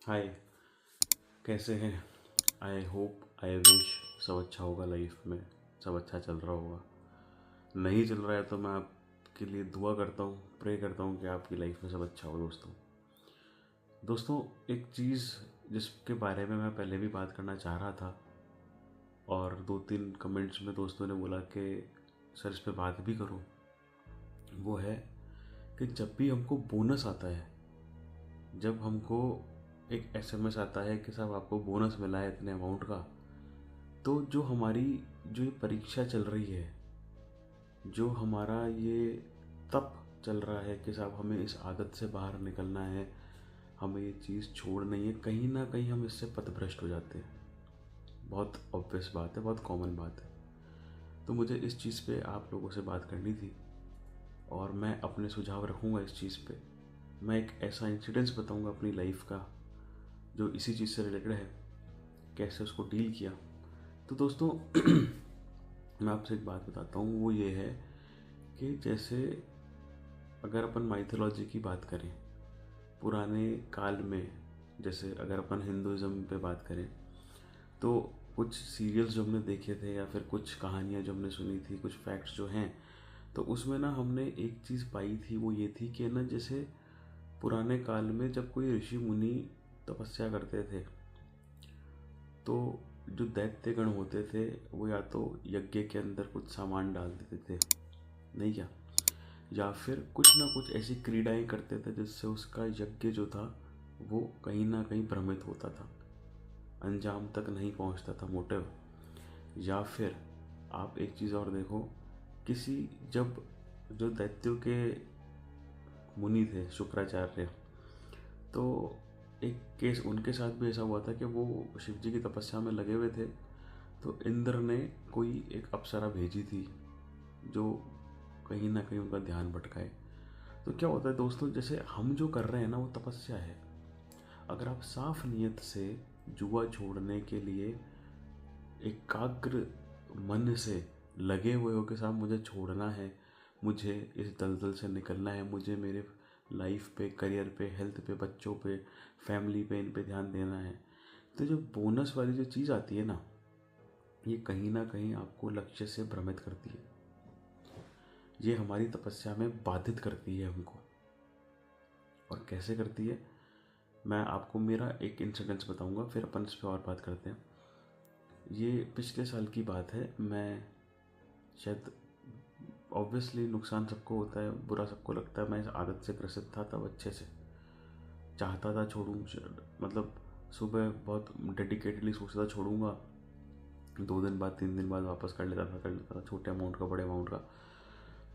हाय। कैसे हैं? I hope I wish सब अच्छा होगा लाइफ में। सब अच्छा चल रहा होगा। नहीं चल रहा है तो मैं आपके लिए दुआ करता हूँ, प्रे करता हूँ कि आपकी लाइफ में सब अच्छा हो। दोस्तों, एक चीज़ जिसके बारे में मैं पहले भी बात करना चाह रहा था और 2-3 कमेंट्स में दोस्तों ने बोला कि सर इस पे बात भी करो, वो है कि जब भी हमको बोनस आता है, जब हमको एक एसएमएस आता है कि साहब आपको बोनस मिला है इतने अमाउंट का, तो जो हमारी जो ये परीक्षा चल रही है, जो हमारा ये तप चल रहा है कि साहब हमें इस आदत से बाहर निकलना है, हमें ये चीज़ छोड़नी है, कहीं ना कहीं हम इससे पथभ्रष्ट हो जाते हैं। बहुत ऑब्वियस बात है, बहुत कॉमन बात है। तो मुझे इस चीज़ पे आप लोगों से बात करनी थी और मैं अपने सुझाव रखूँगा इस चीज़ पे। मैं एक ऐसा इंसिडेंस बताऊँगा अपनी लाइफ का जो इसी चीज़ से रिलेटेड है, कैसे उसको डील किया। तो दोस्तों, मैं आपसे एक बात बताता हूँ, वो ये है कि जैसे अगर अपन माइथोलॉजी की बात करें, पुराने काल में, जैसे अगर अपन हिंदुज़म पे बात करें, तो कुछ सीरियल्स जो हमने देखे थे या फिर कुछ कहानियाँ जो हमने सुनी थी, कुछ फैक्ट्स जो हैं, तो उसमें ना हमने एक चीज़ पाई थी, वो ये थी कि ना जैसे पुराने काल में जब कोई ऋषि मुनि तपस्या करते थे, तो जो दैत्यगण होते थे वो या तो यज्ञ के अंदर कुछ सामान डाल देते थे, नहीं क्या, या फिर कुछ ना कुछ ऐसी क्रीडाएं करते थे जिससे उसका यज्ञ जो था वो कहीं ना कहीं भ्रमित होता था, अंजाम तक नहीं पहुंचता था मोटिव। या फिर आप एक चीज़ और देखो, किसी जब जो दैत्यों के मुनि थे शुक्राचार्य, तो एक केस उनके साथ भी ऐसा हुआ था कि वो शिव जी की तपस्या में लगे हुए थे, तो इंद्र ने कोई एक अप्सरा भेजी थी जो कहीं ना कहीं उनका ध्यान भटकाए। तो क्या होता है दोस्तों, जैसे हम जो कर रहे हैं ना वो तपस्या है। अगर आप साफ नियत से जुआ छोड़ने के लिए एकाग्र मन से लगे हुए हो कि साहब मुझे छोड़ना है, मुझे इस दलदल से निकलना है, मुझे मेरे लाइफ पे, करियर पे, हेल्थ पे, बच्चों पे, फैमिली पे, इन पे ध्यान देना है, तो जो बोनस वाली जो चीज़ आती है ना, ये कहीं ना कहीं आपको लक्ष्य से भ्रमित करती है। ये हमारी तपस्या में बाधित करती है हमको। और कैसे करती है, मैं आपको मेरा एक इंसिडेंस बताऊंगा, फिर अपन इस पर और बात करते हैं। ये पिछले साल की बात है। मैं शायद, ऑब्वियसली नुकसान सबको होता है, बुरा सबको लगता है, मैं इस आदत से ग्रसित था तब अच्छे से, चाहता था छोड़ूं, मतलब सुबह बहुत डेडिकेटली सोचता था छोड़ूंगा, 2 दिन बाद 3 दिन बाद वापस कर लेता था, छोटे अमाउंट का, बड़े अमाउंट का।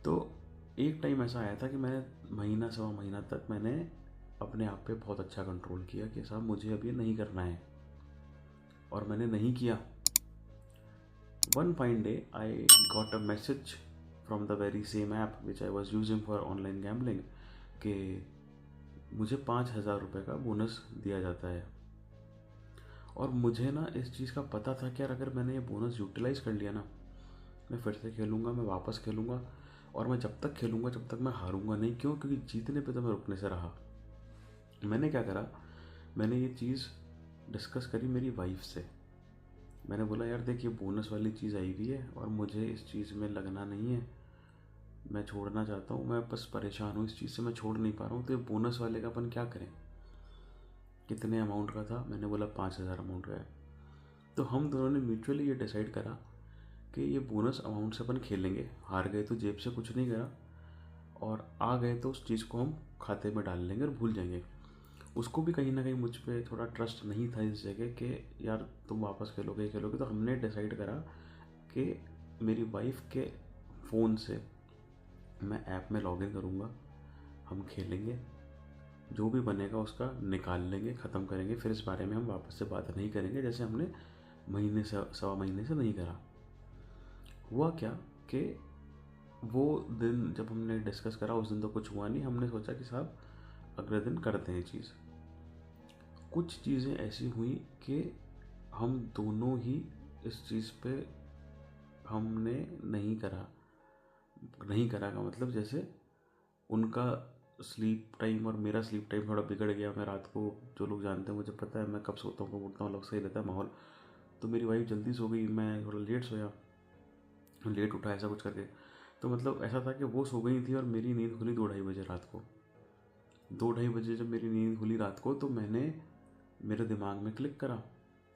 तो एक टाइम ऐसा आया था कि मैंने महीना सवा महीना तक मैंने अपने आप पे बहुत अच्छा कंट्रोल किया कि साहब मुझे अब ये नहीं करना है, और मैंने नहीं किया। One fine day I got a message from the very same app which I was using for online gambling कि मुझे 5,000 रुपये का बोनस दिया जाता है। और मुझे ना इस चीज़ का पता था कि यार अगर मैंने ये बोनस यूटिलाइज़ कर लिया ना, मैं फिर से खेलूँगा, मैं वापस खेलूँगा, और मैं जब तक खेलूँगा जब तक मैं हारूँगा नहीं। क्यों? क्योंकि जीतने पे तो मैं रुकने से रहा। मैंने क्या करा, मैंने ये चीज़ डिस्कस करी मेरी वाइफ से। मैंने बोला यार देख, ये बोनस वाली चीज़ आई हुई है और मुझे इस चीज़ में लगना नहीं है, मैं छोड़ना चाहता हूँ, मैं बस परेशान हूँ इस चीज़ से, मैं छोड़ नहीं पा रहा हूँ। तो ये बोनस वाले का अपन क्या करें? कितने अमाउंट का था? मैंने बोला 5,000 अमाउंट का है। तो हम दोनों ने म्यूचुअली ये डिसाइड करा कि ये बोनस अमाउंट से अपन खेलेंगे, हार गए तो जेब से कुछ नहीं करा, और आ गए तो उस चीज़ को हम खाते में डाल लेंगे और भूल जाएंगे। उसको भी कहीं ना कहीं मुझ पर थोड़ा ट्रस्ट नहीं था इस जगह कि यार तुम वापस खेलोगे ही खेलोगे। तो हमने डिसाइड करा कि मेरी वाइफ के फ़ोन से मैं ऐप में लॉगिन करूँगा, हम खेलेंगे, जो भी बनेगा उसका निकाल लेंगे, ख़त्म करेंगे, फिर इस बारे में हम वापस से बात नहीं करेंगे, जैसे हमने महीने से, सवा महीने से नहीं करा। हुआ क्या कि वो दिन जब हमने डिस्कस करा, उस दिन तो कुछ हुआ नहीं, हमने सोचा कि साहब अगले दिन करते हैं चीज़। कुछ चीज़ें ऐसी हुई कि हम दोनों ही इस चीज़ पे हमने नहीं करा। नहीं करा का मतलब, जैसे उनका स्लीप टाइम और मेरा स्लीप टाइम थोड़ा बिगड़ गया। मैं रात को, जो लोग जानते हैं मुझे पता है मैं कब सोता हूँ कब उठता हूँ, अलग सही रहता है माहौल। तो मेरी वाइफ जल्दी सो गई, मैं थोड़ा लेट सोया, लेट उठा, ऐसा कुछ करके। तो मतलब ऐसा था कि वो सो गई थी और मेरी नींद खुली 2-2:30 बजे रात को। 2-2:30 बजे जब मेरी नींद खुली रात को, तो मैंने, मेरे दिमाग में क्लिक करा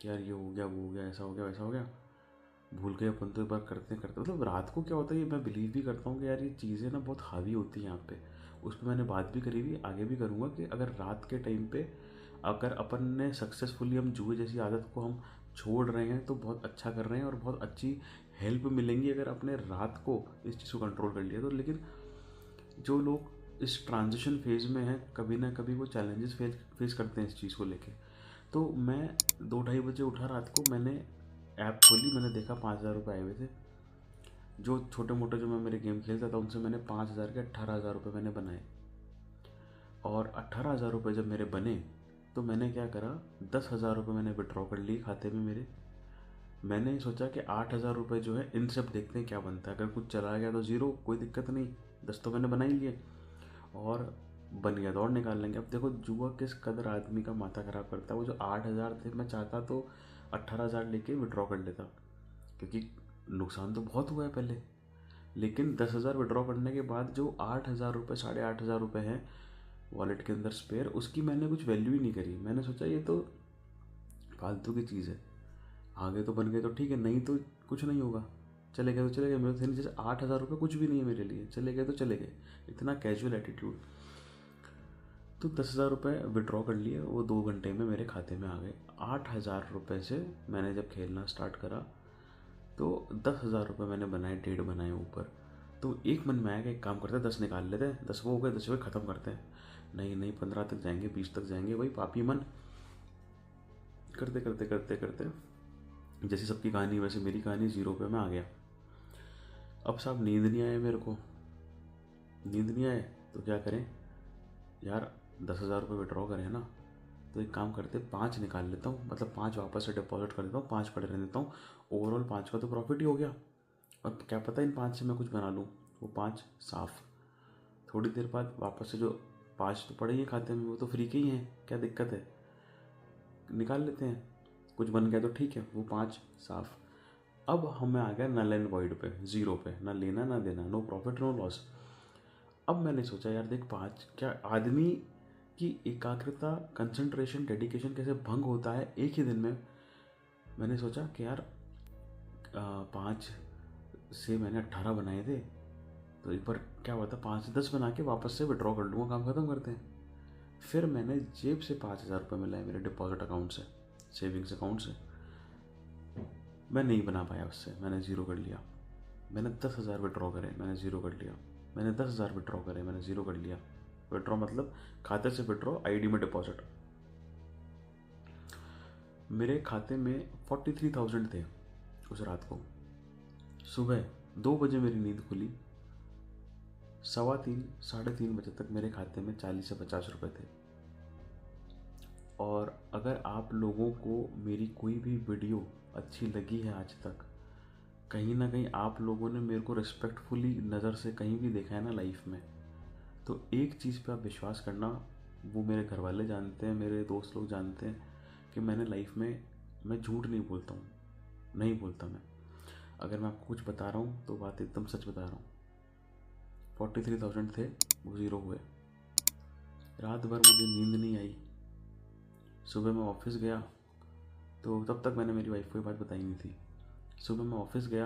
कि यार ये हो गया, वो हो गया, ऐसा हो गया, वैसा हो गया, भूल गए अपन तो एक बार करते करते। मतलब रात को क्या होता है, ये मैं बिलीव भी करता हूँ कि यार ये चीज़ें ना बहुत हावी होती हैं यहाँ पे। उस पर मैंने बात भी करी हुई, आगे भी करूँगा, कि अगर रात के टाइम पे अगर अपन ने सक्सेसफुली, हम जुए जैसी आदत को हम छोड़ रहे हैं तो बहुत अच्छा कर रहे हैं और बहुत अच्छी हेल्प मिलेंगी अगर अपने रात को इस चीज़ को कंट्रोल कर लिया तो। लेकिन जो लोग इस ट्रांजिशन फेज में हैं, कभी ना कभी वो चैलेंजेस फेस करते हैं इस चीज़ को लेके। तो मैं 2-2:30 बजे उठा रात को, मैंने ऐप खोली, मैंने देखा 5,000 रुपये आए हुए थे। जो छोटे मोटे जो मैं मेरे गेम खेलता था उनसे मैंने 5,000 के 18,000 रुपये मैंने बनाए। और 18,000 रुपये जब मेरे बने तो मैंने क्या करा, 10,000 रुपये मैंने विड्रॉ कर लिए खाते में मेरे। मैंने सोचा कि 8,000 रुपये जो है इन सब देखते हैं क्या बनता है, अगर कुछ चला गया तो ज़ीरो, कोई दिक्कत नहीं, 10 तो मैंने बना ही लिए, और बन गया तो और निकाल लेंगे। अब देखो जुआ किस कदर आदमी का माथा ख़राब करता है। वो जो 8,000 थे, मैं चाहता तो 18,000 लेके विड्रॉ कर लेता, क्योंकि नुकसान तो बहुत हुआ है पहले। लेकिन 10,000 विड्रॉ करने के बाद जो 8,000 रुपये, 8,500 रुपये हैं वॉलेट के अंदर स्पेयर, उसकी मैंने कुछ वैल्यू ही नहीं करी। मैंने सोचा ये तो फालतू की चीज़ है, आगे तो बन गए तो ठीक है, नहीं तो कुछ नहीं होगा, चले गए तो चले गए। मेरे थे जैसे 8,000 रुपये कुछ भी नहीं है मेरे लिए, चले गए तो चले गए, इतना कैजुअल एटीट्यूड। तो 10,000 रुपये विड्रॉ कर लिए, वो 2 घंटे में मेरे खाते में आ गए। 8,000 रुपये से मैंने जब खेलना स्टार्ट करा तो 10,000 रुपये मैंने बनाए, 1.5 बनाए ऊपर। तो एक मन में आया कि एक काम करते हैं, 10 निकाल लेते हैं, 10 वो हो गए, 10 रुपये ख़त्म करते हैं। नहीं नहीं, 15 तक जाएंगे, 20 तक जाएंगे, वही पापी मन। करते करते करते करते जैसी सबकी कहानी वैसे मेरी कहानी 0 पे मैं आ गया। अब साहब नींद नहीं आए मेरे को, नींद नहीं आए तो क्या करें यार, 10,000 रुपये विड्रॉ करें ना, तो एक काम करते, 5 निकाल लेता हूँ, मतलब 5 वापस से डिपॉजिट कर देता हूँ, 5 पड़े रहने देता हूँ, ओवरऑल 5 का तो प्रॉफिट ही हो गया। और क्या पता इन 5 से मैं कुछ बना लूँ। वो 5 साफ, थोड़ी देर बाद वापस से जो 5 तो पड़े ही हैं खाते में, वो तो फ्री के ही हैं, क्या दिक्कत है, निकाल लेते हैं, कुछ बन गया तो ठीक है, वो 5 साफ। अब हमें आ गया नल एंड वॉइड पे, 0 पे, ना लेना ना देना, नो प्रॉफिट नो लॉस। अब मैंने सोचा यार देख, 5 क्या, आदमी की एकाग्रता, कंसंट्रेशन, डेडिकेशन कैसे भंग होता है एक ही दिन में। मैंने सोचा कि यार 5 से मैंने 18 बनाए थे, तो एक बार क्या हुआ था, 5 से 10 बना के वापस से विड्रॉ कर लूँगा, काम ख़त्म करते हैं। फिर मैंने जेब से 5,000 रुपये मिलाए मेरे डिपॉजिट अकाउंट से, सेविंग्स अकाउंट से। मैं नहीं बना पाया उससे, मैंने ज़ीरो कर लिया। मैंने 10,000 विड्रॉ करे, मैंने ज़ीरो कर लिया। मैंने 10,000 विड्रॉ करे, मैंने ज़ीरो कर लिया। विड्रॉ मतलब खाते से विड्रॉ, आईडी में डिपॉजिट। मेरे खाते में 43,000 थे उस रात को। सुबह 2 बजे मेरी नींद खुली, 3:15 3:30 बजे तक मेरे खाते में 40 से 50 रुपये थे। और अगर आप लोगों को मेरी कोई भी वीडियो अच्छी लगी है आज तक, कहीं ना कहीं आप लोगों ने मेरे को रिस्पेक्टफुली नज़र से कहीं भी देखा है ना लाइफ में, तो एक चीज़ पे आप विश्वास करना, वो मेरे घर वाले जानते हैं, मेरे दोस्त लोग जानते हैं कि मैंने लाइफ में, मैं झूठ नहीं बोलता हूँ, नहीं बोलता मैं। अगर मैं आपको कुछ बता रहा हूँ तो बात एकदम सच बता रहा हूँ। 43,000 थे, वो ज़ीरो हुए। रात भर मुझे नींद नहीं आई। सुबह मैं ऑफिस गया, तो तब तक मैंने मेरी वाइफ को ये बात बताई नहीं थी। सुबह मैं ऑफिस गया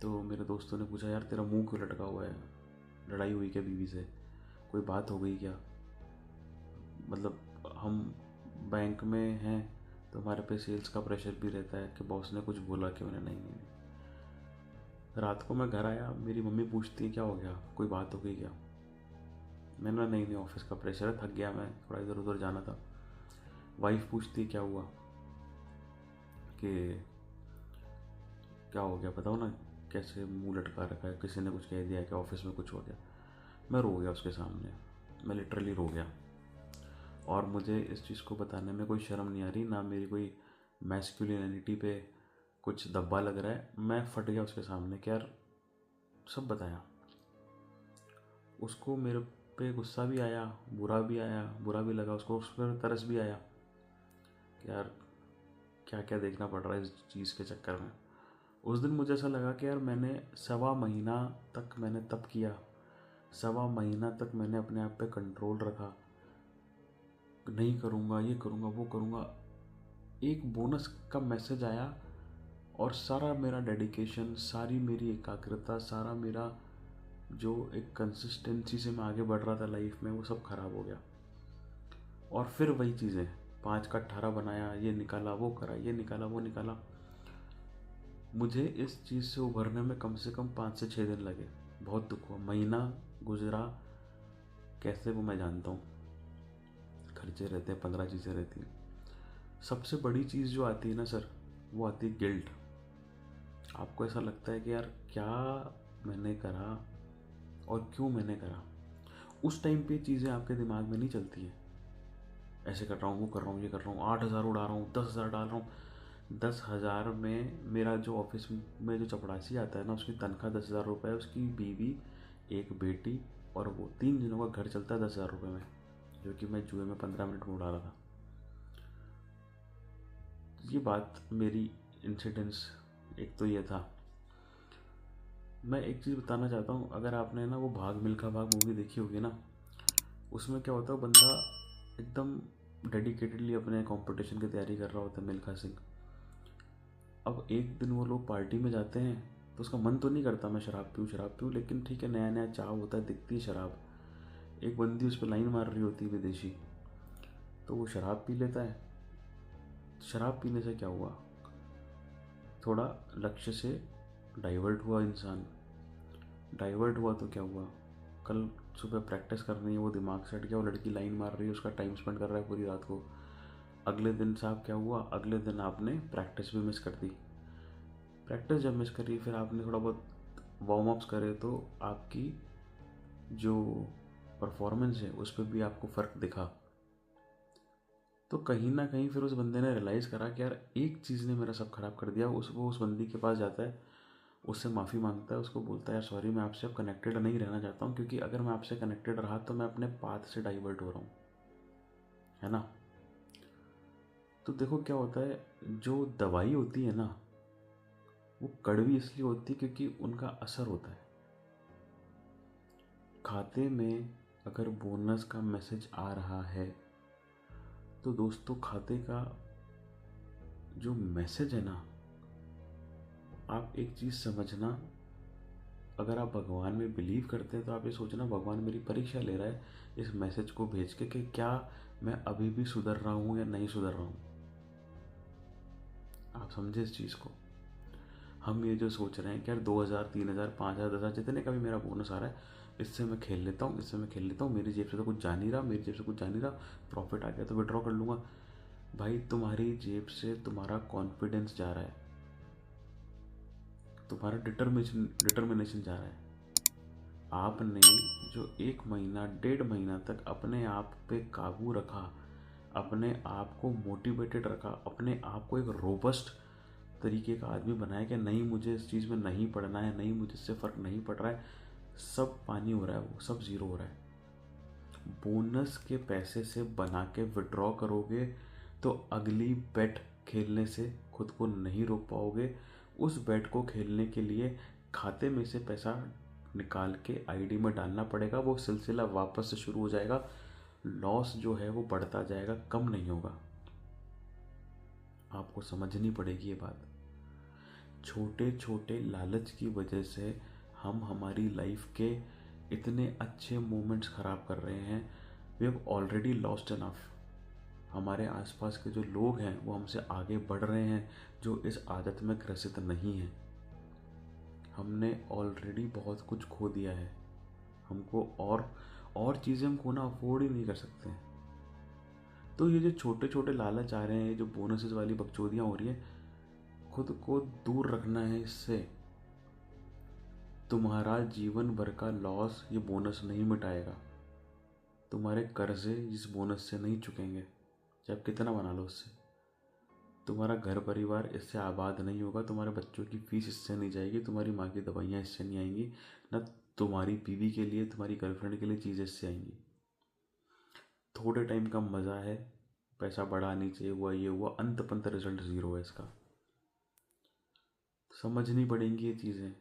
तो मेरे दोस्तों ने पूछा, यार तेरा मुंह क्यों लटका हुआ है, लड़ाई हुई क्या बीवी से, कोई बात हो गई क्या? मतलब हम बैंक में हैं तो हमारे पे सेल्स का प्रेशर भी रहता है कि बॉस ने कुछ बोला कि मैंने, नहीं नहीं नहीं। रात को मैं घर आया, मेरी मम्मी पूछती है क्या हो गया, कोई बात हो गई क्या? मैंने बोला, नहीं नहीं, ऑफिस का प्रेशर है, थक गया मैं, थोड़ा इधर उधर जाना था। वाइफ पूछती है क्या हुआ, कि क्या हो गया बताओ ना, कैसे मुंह लटका रखा है, किसी ने कुछ कह दिया कि ऑफिस में कुछ हो गया? मैं रो गया उसके सामने, मैं लिटरली रो गया। और मुझे इस चीज़ को बताने में कोई शर्म नहीं आ रही, ना मेरी कोई मैस्कुलिनिटी पे कुछ दब्बा लग रहा है। मैं फट गया उसके सामने कि यार सब बताया। उसको मेरे पे गुस्सा भी आया, बुरा भी लगा उसको, उस पर तरस भी आया कि यार क्या क्या देखना पड़ रहा है इस चीज़ के चक्कर में। उस दिन मुझे ऐसा लगा कि यार मैंने 1.25 महीना तक मैंने तप किया, 1.25 महीना तक मैंने अपने आप पे कंट्रोल रखा, नहीं करूँगा, ये करूँगा, वो करूँगा। एक बोनस का मैसेज आया और सारा मेरा डेडिकेशन, सारी मेरी एकाग्रता, सारा मेरा जो एक कंसिस्टेंसी से मैं आगे बढ़ रहा था लाइफ में, वो सब खराब हो गया। और फिर वही चीज़ें, 5 का 18 बनाया, ये निकाला, वो करा, ये निकाला, वो निकाला। मुझे इस चीज़ से उभरने में कम से कम 5 से 6 दिन लगे। बहुत दुख हुआ, महीना गुजरा कैसे वो मैं जानता हूँ। खर्चे रहते हैं, 15 चीज़ें रहती हैं। सबसे बड़ी चीज़ जो आती है ना सर, वो आती है गिल्ट। आपको ऐसा लगता है कि यार क्या मैंने करा और क्यों मैंने करा। उस टाइम पे चीज़ें आपके दिमाग में नहीं चलती है, ऐसे कर रहा हूँ, वो कर रहा हूँ, ये कर रहा हूँ, 8,000 उड़ा रहा हूँ, 10,000 डाल रहा हूँ। 10,000 में मेरा जो ऑफिस में जो चपड़ासी आता है ना, उसकी तनख्वाह 10,000 रुपये, उसकी बीवी, एक बेटी और वो 3 जनों का घर चलता है 10,000 रुपये में, जो कि मैं जुए में 15 मिनट में उड़ा रहा था। ये बात मेरी इंसिडेंस एक तो ये था। मैं एक चीज़ बताना चाहता हूँ, अगर आपने ना वो भाग मिल्खा भाग मूवी देखी होगी ना, उसमें क्या होता है, बंदा एकदम डेडिकेटेडली अपने कंपटीशन की तैयारी कर रहा होता है, मिल्खा सिंह। अब एक दिन वो लोग पार्टी में जाते हैं, तो उसका मन तो नहीं करता मैं शराब पीऊँ, लेकिन ठीक है, नया नया चाव होता है, दिखती है शराब। एक बंदी उस पर लाइन मार रही होती है विदेशी, तो वो शराब पी लेता है। शराब पीने से क्या हुआ, थोड़ा लक्ष्य से डाइवर्ट हुआ इंसान। डाइवर्ट हुआ तो क्या हुआ, कल सुबह प्रैक्टिस करनी है, वो दिमाग से हट गया, वो लड़की लाइन मार रही है, उसका टाइम स्पेंड कर रहा है पूरी रात को। अगले दिन साहब क्या हुआ, अगले दिन आपने प्रैक्टिस भी मिस कर दी। प्रैक्टिस जब मिस करी, फिर आपने थोड़ा बहुत वार्म अप्स करे, तो आपकी जो परफॉर्मेंस है उस पर भी आपको फ़र्क दिखा। तो कहीं ना कहीं फिर उस बंदे ने रियलाइज़ करा कि यार एक चीज़ ने मेरा सब खराब कर दिया। वो उस बंदी के पास जाता है, उससे माफ़ी मांगता है, उसको बोलता है यार सॉरी, मैं आपसे अब कनेक्टेड नहीं रहना चाहता हूँ, क्योंकि अगर मैं आपसे कनेक्टेड रहा तो मैं अपने पाथ से डाइवर्ट हो रहा हूँ, है ना। तो देखो क्या होता है, जो दवाई होती है ना, वो कड़वी इसलिए होती है क्योंकि उनका असर होता है। खाते में अगर बोनस का मैसेज आ रहा है, तो दोस्तों खाते का जो मैसेज है ना, आप एक चीज़ समझना, अगर आप भगवान में बिलीव करते हैं तो आप ये सोचना भगवान मेरी परीक्षा ले रहा है इस मैसेज को भेज के कि क्या मैं अभी भी सुधर रहा हूँ या नहीं सुधर रहा हूँ। आप समझे इस चीज़ को। हम ये जो सोच रहे हैं कि यार 2,000, 3,000, 5,000, 10,000 जितने का भी मेरा बोनस आ रहा है, इससे मैं खेल लेता हूँ, इससे मैं खेल लेता हूँ, मेरी जेब से तो कुछ जा नहीं रहा, मेरी जेब से कुछ जा नहीं रहा, प्रॉफिट आ गया तो विड्रॉ कर लूँगा। भाई तुम्हारी जेब से तुम्हारा कॉन्फिडेंस जा रहा है, तुम्हारा डिटर्मिनेशन जा रहा है। आपने जो 1 महीना 1.5 महीना तक अपने आप पे काबू रखा, अपने आप को मोटिवेटेड रखा, अपने आप को एक रोबस्ट तरीके का आदमी बनाया कि नहीं मुझे इस चीज़ में नहीं पढ़ना है, नहीं मुझे इससे फ़र्क नहीं पड़ रहा है, सब पानी हो रहा है, वो सब ज़ीरो हो रहा है। बोनस के पैसे से बना के विड्रॉ करोगे तो अगली बेट खेलने से खुद को नहीं रोक पाओगे। उस बेट को खेलने के लिए खाते में से पैसा निकाल के आईडी में डालना पड़ेगा, वो सिलसिला वापस से शुरू हो जाएगा। लॉस जो है वो बढ़ता जाएगा, कम नहीं होगा। आपको समझनी पड़ेगी ये बात। छोटे छोटे लालच की वजह से हम हमारी लाइफ के इतने अच्छे मोमेंट्स ख़राब कर रहे हैं। We have already lost enough. हमारे आसपास के जो लोग हैं वो हमसे आगे बढ़ रहे हैं, जो इस आदत में ग्रसित नहीं हैं। हमने ऑलरेडी बहुत कुछ खो दिया है। हमको और चीज़ें हम खोना अफोर्ड ही नहीं कर सकते हैं। तो ये जो छोटे छोटे लालच आ रहे हैं, जो बोनसेस वाली बकचोदियाँ हो रही हैं, खुद को दूर रखना है इससे। तुम्हारा जीवन भर का लॉस ये बोनस नहीं मिटाएगा। तुम्हारे कर्जे इस बोनस से नहीं चुकेंगे, चाहे आप कितना बना लो उससे। तुम्हारा घर परिवार इससे आबाद नहीं होगा, तुम्हारे बच्चों की फीस इससे नहीं जाएगी, तुम्हारी माँ की दवाइयाँ इससे नहीं आएंगी, न तुम्हारी बीवी के लिए, तुम्हारी गर्लफ्रेंड के लिए चीज़ें इससे आएंगी। थोड़े टाइम का मज़ा है, पैसा बढ़ा नीचे हुआ, ये हुआ, अंत पंत रिजल्ट ज़ीरो है इसका। समझनी पड़ेंगी ये चीज़ें,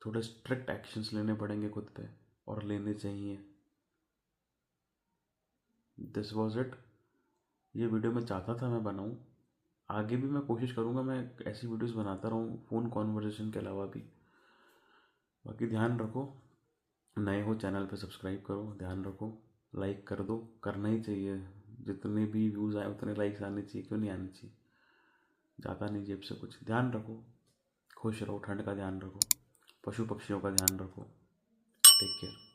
थोड़े स्ट्रिक्ट एक्शंस लेने पड़ेंगे खुद पे, और लेने चाहिए। This was it. ये वीडियो मैं चाहता था मैं बनाऊँ, आगे भी मैं कोशिश करूँगा मैं ऐसी वीडियोस बनाता रहूँ फ़ोन कॉन्वर्जेशन के अलावा भी। बाकी ध्यान रखो, नए हो चैनल पे सब्सक्राइब करो, ध्यान रखो, लाइक कर दो, करना ही चाहिए। जितने भी व्यूज़ आए उतने लाइक्स आने चाहिए, क्यों नहीं आने चाहिए, जाता नहीं जेब से कुछ। ध्यान रखो, खुश रहो, ठंड का ध्यान रखो, पशु पक्षियों का ध्यान रखो। Take care.